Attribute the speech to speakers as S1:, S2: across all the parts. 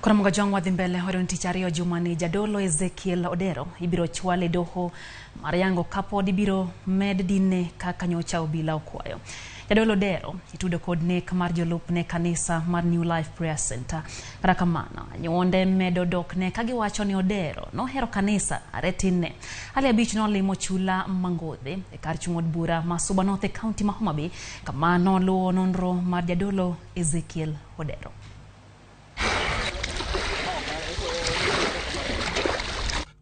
S1: Ramogi wadhi mbele hore tich ariyo jumani Jadolo Ezekiel Odero ibiro chwale doho mar yango kapod ibiro med dine kaka nyocha obila okwayo. Jadolo Odero itudo kod nek mar jolup ne kanisa mar New Life Prayer Center. Kata kamano anyuonde medo dok ne kagiwacho ni Odero nohero kanisa aretine. Hali abich nolimo chula Ngodhe e kar chung od bura ma Suba North e County ma Homa Bay kamano luwo nonro mar Jadolo Ezekiel Odero.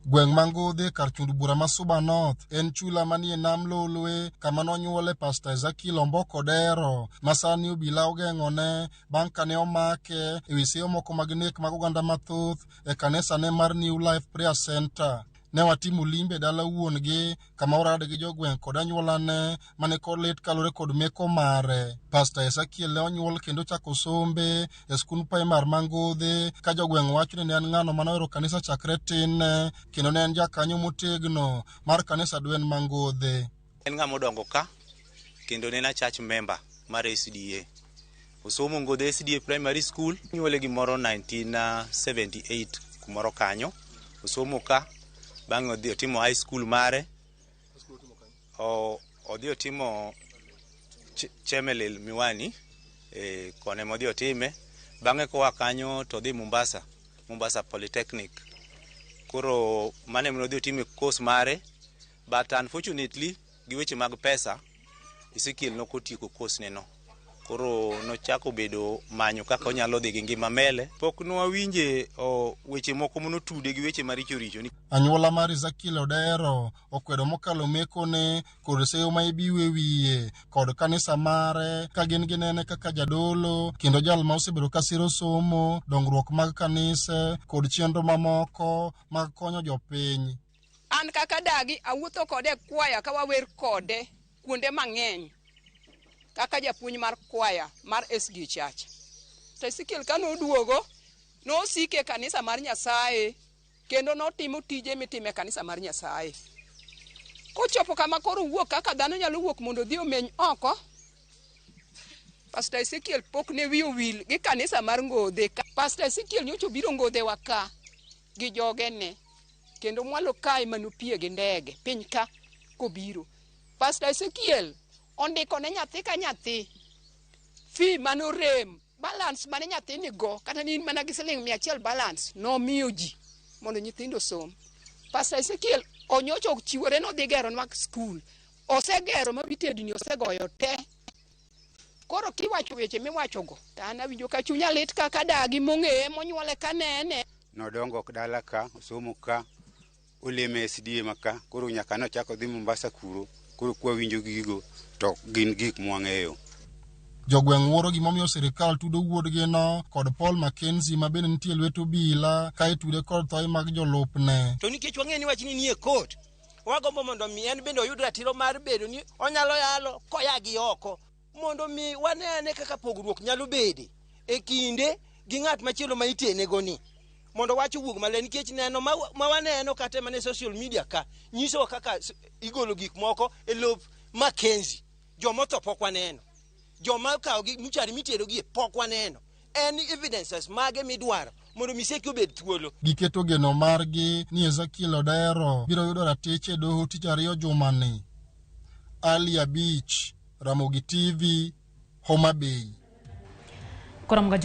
S2: Gweng Ngodhe kar chung bura ma Suba North en chula manie nam Lolwe kama nonyuole Pastor Ezekiel Odero masani obila ogeng'one bang' kane omake e wi seyo moko mag nek mag oganda mathoth e kanisa ne mar New Life Prayer Center. Ne watimo limbe dala wuongi kama orade gi jogweng' kod anyuolane mane kod lit kalore kod meko mare. Pastor Ezekiel ne onyuol kendo chako sombe e skul primar ma Ngodhe ka jogweng' wacho ni ne en ng'ano manohero kanisa chakre tin kendo ne en jakanyo motegno mar kanisa dwen ma Ngodhe.
S3: En ng'ama odongo ka kendo ne en church member mar SDA. Osomo Ngodhe SDA Primary School, nyuole gimoro 1978 kumoro kanyo. Osomo ka bang' odhi otimo high school mare. Odhi otimo Chemelil Miwani kone modhi otime. Bang'e koa kanyo to dhi Mombasa Polytechnic. Koro mane odhi otime course mare, but unfortunately gi weche mag pesa Ezekiel nokotieko course neno. Koro nochako bedo manyo kaka onyalo dhi gi ngima mele. Pok nwawinje weche moko monotude gi weche maricho richo.
S2: Anyuola mar Ezekiel Odero okwedo mokalo mekone kod seyo ma ibiwe wiye kod kanisa mare ka gin ginene kaka jadolo kendo jal ma osebedo ka siro somo, dongruok mag kanisa kod chenro mamoko mag konyo jopiny.
S4: An kaka dagi awuotho kode kwaya ka wawer kode kuonde mang'eny kaka japuonj mar kwaya mar SDA Church. To Ezekiel kano oduogo nosike kanisa mar Nyasaye kendo notimo tije mitime kanisa mar Nyasaye. Kochopo kama koro wuok kaka dhano nyalo wuok mondo dhi omeny oko. Pastor Ezekiel pok ne wiyo wil gi kanisa mar Ngodhe. Pastor Ezekiel nyocho biro Ngodhe waka gi jogene kendo mwalo kae manopie gi ndege piny ka kobiro. Pastor Ezekiel ondiko ne nyathi ka nyathi fi manorem balance mane nyathi ni go kata ni mana gi siling 100 balance no miyo ji mondo nyithindo som. Pastor Ezekiel onyocho chiwore no dhi gero mag school, osegero mabitedni osegoyo te. Koro kiwacho weche miwacho go an awinjo ka chunya lit kaka dagi mong'eye monyuole kanene.
S5: Nodongo dala ka osomo ka oleme SDA maka koro nyaka nochako dhi Mombasa kuro koro kwa winjo gigo to gin gik mwang'eyo.
S2: Jogweng' wuoro gimomiyo sirikal tudo wuodgi no kod Paul Mackenzie ma bende nitie lweto bila ka itude kod thoe mag jolupne.
S6: To nikech wang'e ni wachni nie court, wagombo mondo mi en bende oyud ratiro mar bedo ni onyalo yalo koya gi oko mondo mi wanene kaka pogruok nyalo bede e kinde gi ng'at machielo ma itenego ni mondo wach wuog male nikech neno ma waneno kata mane social media ka nyiso kaka igolo gik moko e lop Mackenzie. Jomotho pok waneno, joma kawo gi muchari mitero gi pok waneno. En evidences mage midwaro mondo miseki obed thuolo.
S2: Giketo geno margi ni Ezekiel Odero biro yudo ratich e doho tich ariyo jumani. Ali Abich, Ramogi TV, Homa Bay.
S1: Ramogi